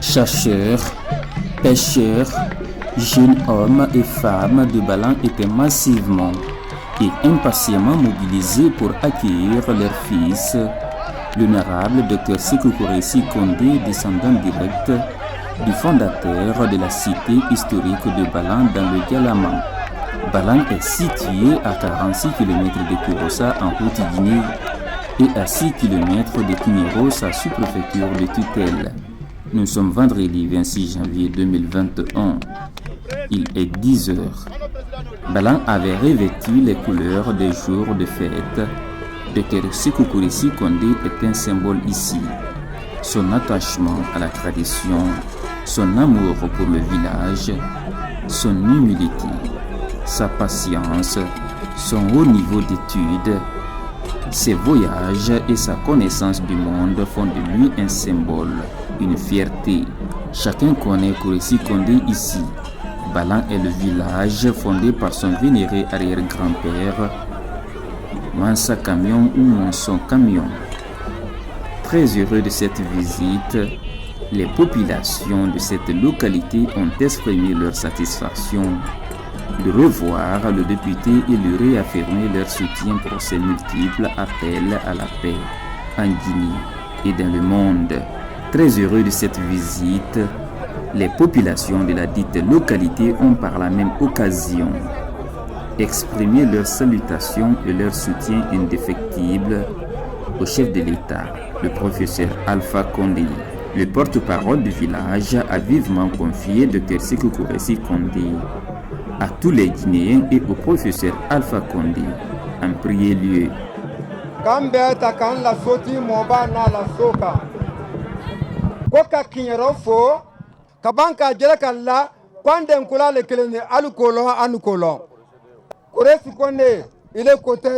Chercheurs, pêcheurs, jeunes hommes et femmes de Balan étaient massivement et impatiemment mobilisés pour accueillir leur fils, l'honorable Dr Sékou Kouressi Kondé, descendant direct du fondateur de la cité historique de Balan dans le Dialaman. Balan est situé à 46 km de Kouroussa en Haute-Guinée et à 6 km de Kignero, sa sous-préfecture de tutelle. Nous sommes vendredi 26 janvier 2021. Il est 10 heures. Balan avait revêtu les couleurs des jours de fête. Dr Sékou Kouressi Kondé est un symbole ici. Son attachement à la tradition, son amour pour le village, son humilité, sa patience, son haut niveau d'études, ses voyages et sa connaissance du monde font de lui un symbole, une fierté. Chacun connaît Kouressi Kondé ici. Balan est le village fondé par son vénéré arrière-grand-père, Mansa Camion ou Monson Camion. Très heureux de cette visite, les populations de cette localité ont exprimé leur satisfaction de revoir le député et de réaffirmer leur soutien pour ses multiples appels à la paix en Guinée et dans le monde. Très heureux de cette visite, les populations de la dite localité ont par la même occasion exprimé leur salutation et leur soutien indéfectible au chef de l'État, le professeur Alpha Condé. Le porte-parole du village a vivement confié Dr Sékou Kouressi Kondé à tous les Guinéens et au professeur Alpha Condé en prier lieu. Kambeta kan la soti moba na la soka. Koka kinyero fo kabanka jere kala kwande nkula le kelene alukolon. Kouressi Kondé il est côté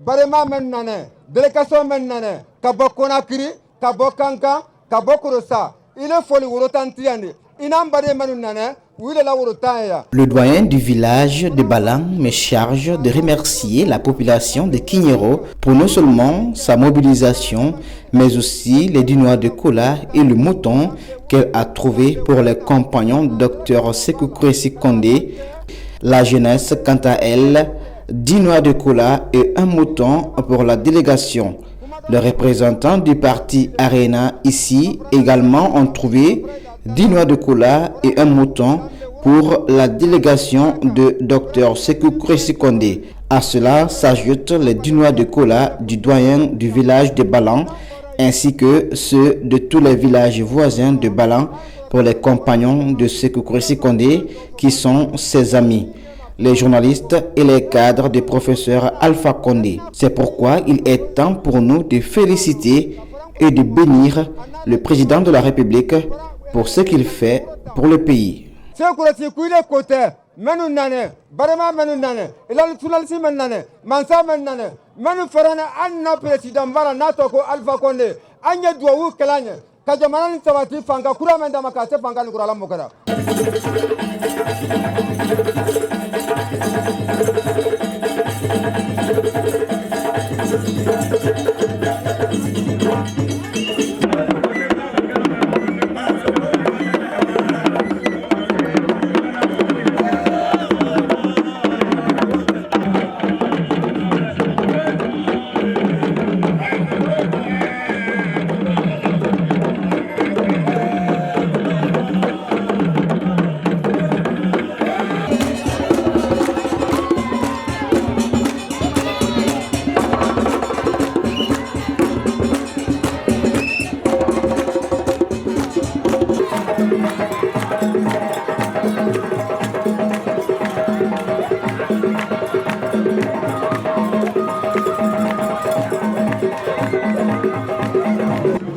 barema men nane délégation men nane kabo Conakry kabo Kankan kabo Kouroussa il est foli worotantiande inambare men nane. Le doyen du village de Balan me charge de remercier la population de Kignero pour non seulement sa mobilisation, mais aussi les dinois de Kola et le mouton qu'elle a trouvé pour les compagnons du Dr Sékou Kouressi Kondé. La jeunesse, quant à elle, 10 noix de Kola et un mouton pour la délégation. Les représentants du parti Arena ici également ont trouvé 10 noix de Kola et un mouton pour la délégation de Dr Sékou Kouressi Kondé. À cela s'ajoutent les 10 noix de Kola du doyen du village de Balan ainsi que ceux de tous les villages voisins de Balan pour les compagnons de Sékou Kouressi Kondé qui sont ses amis, les journalistes et les cadres du professeur Alpha Condé. C'est pourquoi il est temps pour nous de féliciter et de bénir le président de la République pour ce qu'il fait pour le pays.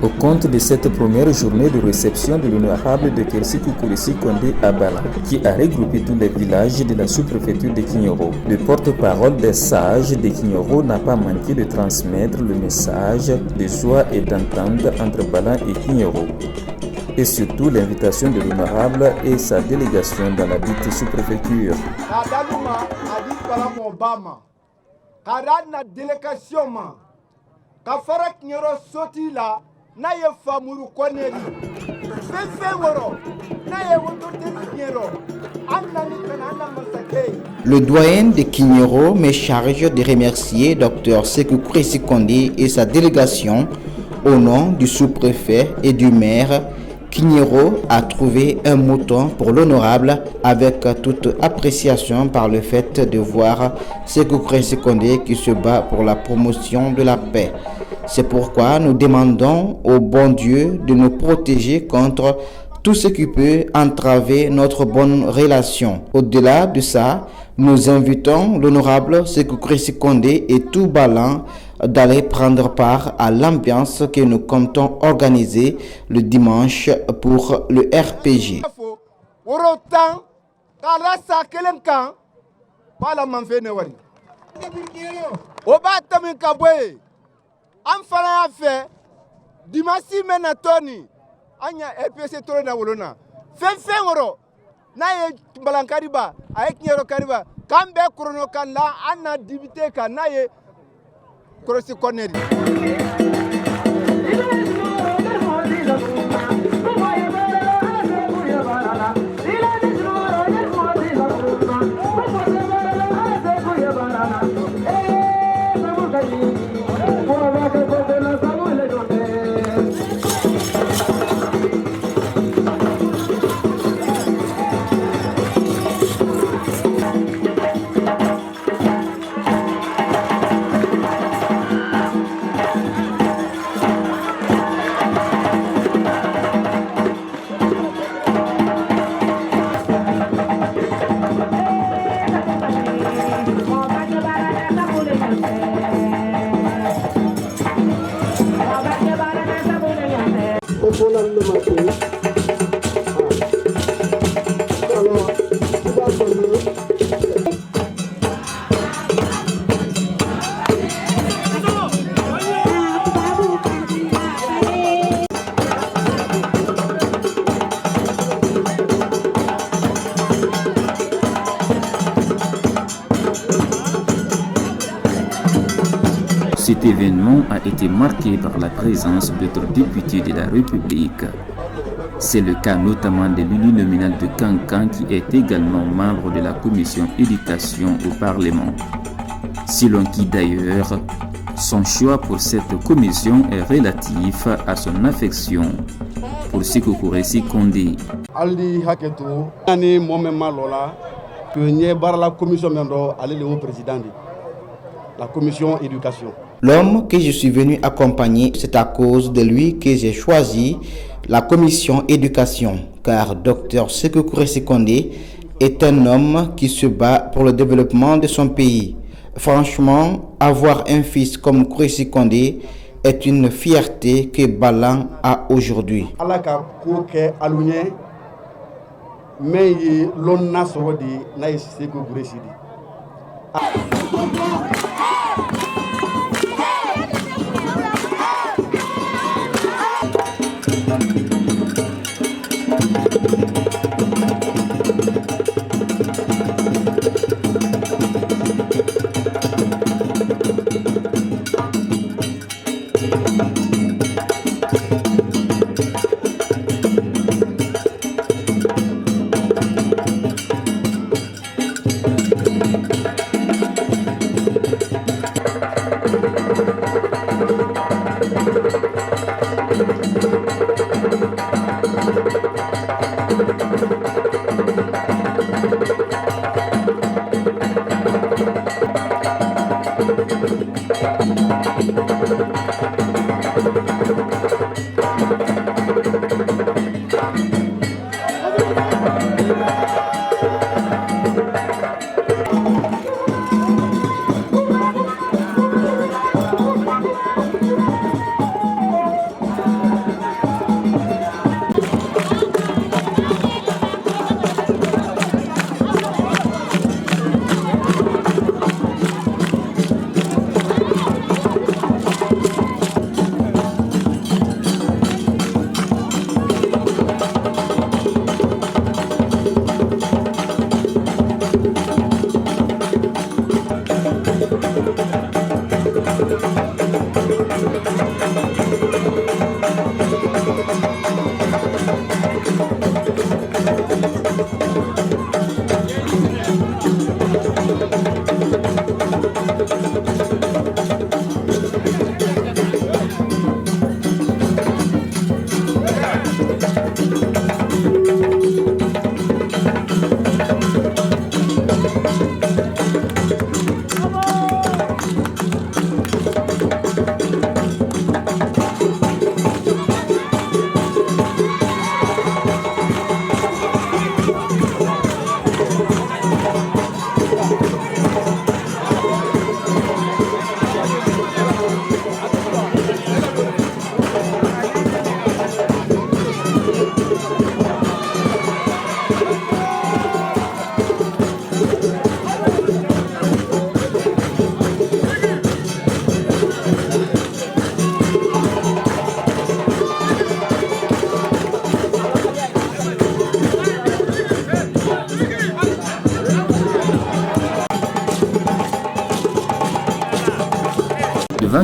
Au compte de cette première journée de réception de l'honorable Dr Sékou Kouressi Kondé à Balan, qui a regroupé tous les villages de la sous-préfecture de Kignero, le porte-parole des sages de Kignero n'a pas manqué de transmettre le message de joie et d'entente entre Balan et Kignero, et surtout l'invitation de l'honorable et sa délégation dans la dite sous-préfecture. Ka fara Kignero soti la na ye famuru koneri Le doyen de Kignero me charge de remercier Dr Sékou Kouressi Kondé et sa délégation au nom du sous-préfet et du maire. Kignero a trouvé un mouton pour l'honorable avec toute appréciation par le fait de voir Sékou Kouressi Kondé qui se bat pour la promotion de la paix. C'est pourquoi nous demandons au bon Dieu de nous protéger contre tout ce qui peut entraver notre bonne relation. Au-delà de ça, nous invitons l'honorable Sékou Kouressi Kondé et tout Balan d'aller prendre part à l'ambiance que nous comptons organiser le dimanche pour le RPG. Anya RPC tore na wolona fen woro na ye balankariba avec Kignero kariba kambe krono kan la ana dibité kan na ye Kouressi Kondé. Cet événement a été marqué par la présence d'autres députés de la République. C'est le cas notamment de l'élu nominal de Kankan qui est également membre de la commission éducation au Parlement. Selon qui d'ailleurs, son choix pour cette commission est relatif à son affection pour Sékou Kouressi Kondé. Aldi haketu ani momema lola que nye bar la commission mendo aller le président la commission éducation. L'homme que je suis venu accompagner, c'est à cause de lui que j'ai choisi la commission éducation, car Dr Sékou Kouressi Kondé est un homme qui se bat pour le développement de son pays. Franchement, avoir un fils comme Kouressi Kondé est une fierté que Balan a aujourd'hui. Alaka koke alunye mais l'on sorodi na Sékou Kouressi di.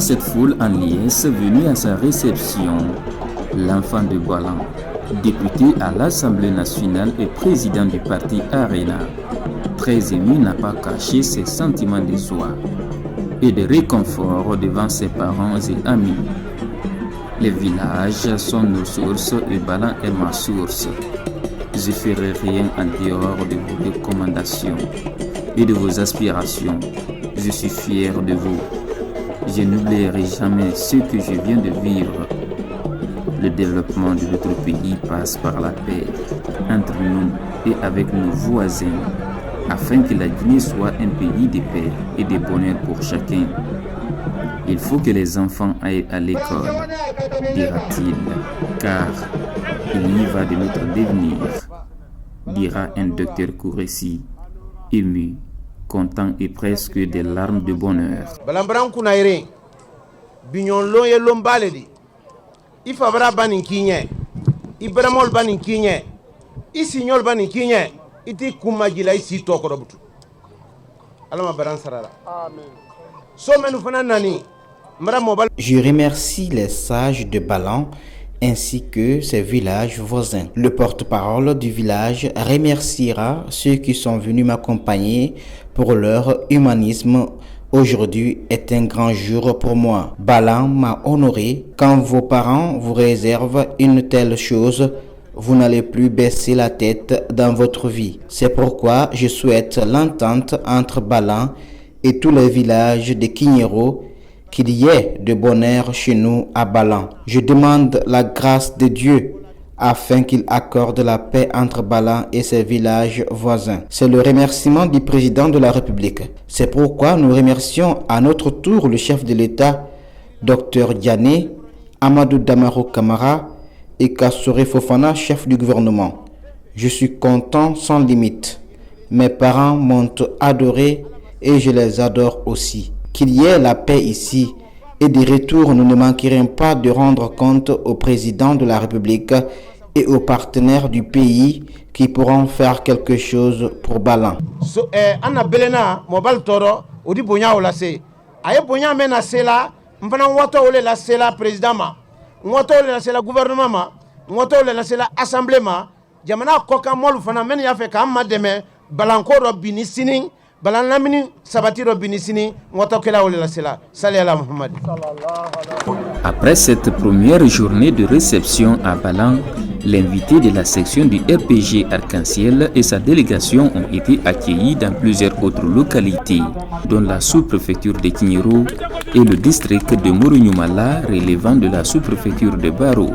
cette foule en liesse venue à sa réception, l'enfant de Balan, député à l'Assemblée nationale et président du parti Arena, très ému, n'a pas caché ses sentiments de joie et de réconfort devant ses parents et amis. Les villages sont nos sources et Balan est ma source. Je ne ferai rien en dehors de vos recommandations et de vos aspirations. Je suis fier de vous. Je n'oublierai jamais ce que je viens de vivre. Le développement de notre pays passe par la paix entre nous et avec nos voisins, afin que la Guinée soit un pays de paix et de bonheur pour chacun. Il faut que les enfants aillent à l'école, dira-t-il, car il y va de notre devenir, dira un docteur Kouressi, ému, content et presque des larmes de bonheur. Balambran kunaire, bignon lo ye lombaledi. Ifabra banin kinye, Ibramol banin kinye, Isignol banin kinye, iti kumagila isi tokorobutu. Alama baran sarara. Amen. So menu fana nani. Je remercie les sages de Balan ainsi que ses villages voisins. Le porte-parole du village remerciera ceux qui sont venus m'accompagner pour leur humanisme. Aujourd'hui est un grand jour pour moi. Balan m'a honoré. Quand vos parents vous réservent une telle chose, vous n'allez plus baisser la tête dans votre vie. C'est pourquoi je souhaite l'entente entre Balan et tous les villages de Kignero, qu'il y ait de bonheur chez nous à Balan. Je demande la grâce de Dieu afin qu'il accorde la paix entre Balan et ses villages voisins. C'est le remerciement du président de la République. C'est pourquoi nous remercions à notre tour le chef de l'État, Dr Diané, Amadou Damaro Kamara et Kassore Fofana, chef du gouvernement. Je suis content sans limite. Mes parents m'ont adoré et je les adore aussi. Qu'il y ait la paix ici et des retours, nous ne manquerons pas de rendre compte au président de la République et aux partenaires du pays qui pourront faire quelque chose pour Balan. Anna Belena, Mobile Toro, Odi Bonya Olase. Aye Bonya Mena Sela, Mpana Wato Ole la Sela président ma, Wato Ole la Sela gouvernement ma, Wato Ole la Sela assemblée ma, Jamana Koka Molu Fana Men Yafeka Amma Deme, Balanko Robini Sining. Après cette première journée de réception à Balan, l'invité de la section du RPG Arc-en-Ciel et sa délégation ont été accueillis dans plusieurs autres localités, dont la sous-préfecture de Kignero et le district de Mourou-Niumala relevant de la sous-préfecture de Baro.